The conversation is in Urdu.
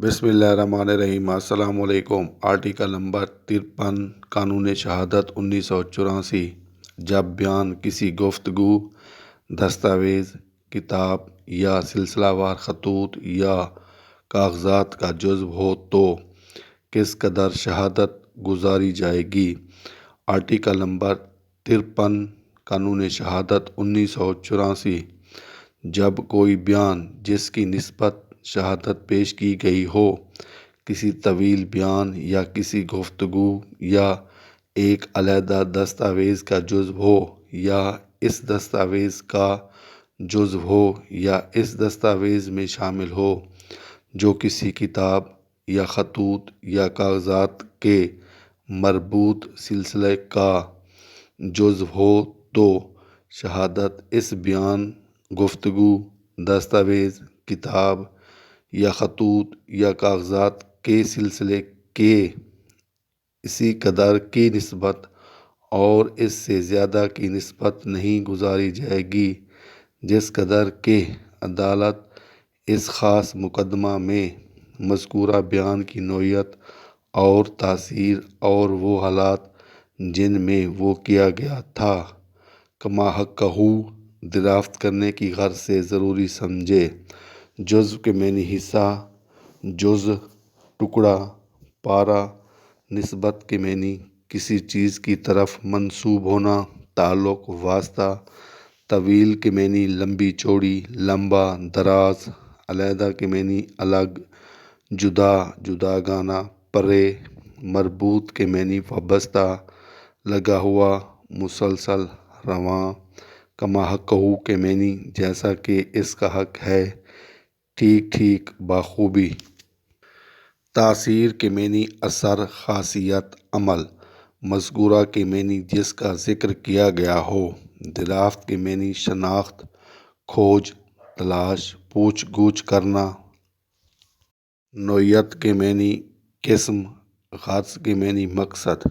بسم اللہ الرحمن الرحیم۔ السلام علیکم۔ آرٹیکل نمبر 53 قانون شہادت 1984۔ جب بیان کسی گفتگو، دستاویز، کتاب یا سلسلہ وار خطوط یا کاغذات کا جزو ہو تو کس قدر شہادت گزاری جائے گی۔ آرٹیکل نمبر 53 قانون شہادت 1984۔ جب کوئی بیان جس کی نسبت شہادت پیش کی گئی ہو، کسی طویل بیان یا کسی گفتگو یا ایک علیحدہ دستاویز کا جزو ہو یا اس دستاویز کا جزو ہو یا اس دستاویز میں شامل ہو، جو کسی کتاب یا خطوط یا کاغذات کے مربوط سلسلے کا جزو ہو تو شہادت اس بیان، گفتگو، دستاویز، کتاب یا خطوط یا کاغذات کے سلسلے کے اسی قدر کی نسبت اور اس سے زیادہ کی نسبت نہیں گزاری جائے گی جس قدر کہ عدالت اس خاص مقدمہ میں مذکورہ بیان کی نوعیت اور تاثیر اور وہ حالات جن میں وہ کیا گیا تھا کما حقہ دریافت کرنے کی غرض سے ضروری سمجھے۔ جزو کے معنی حصہ، جزء، ٹکڑا، پارہ۔ نسبت کے معنی کسی چیز کی طرف منسوب ہونا، تعلق، واسطہ۔ طویل کے معنی لمبی چوڑی، لمبا، دراز۔ علیحدہ کے معنی الگ، جدا، جداگانہ، پرے۔ مربوط کے معنی وابستہ، لگا ہوا، مسلسل، رواں۔ کما حقہ کے معنی جیسا کہ اس کا حق ہے، ٹھیک ٹھیک، بخوبی۔ تاثیر کے معنی اثر، خاصیت، عمل۔ مذکورہ کے معنی جس کا ذکر کیا گیا ہو۔ دریافت کے معنی شناخت، کھوج، تلاش، پوچھ گچھ کرنا۔ نوعیت کے معنی قسم، غرض کے معنی مقصد۔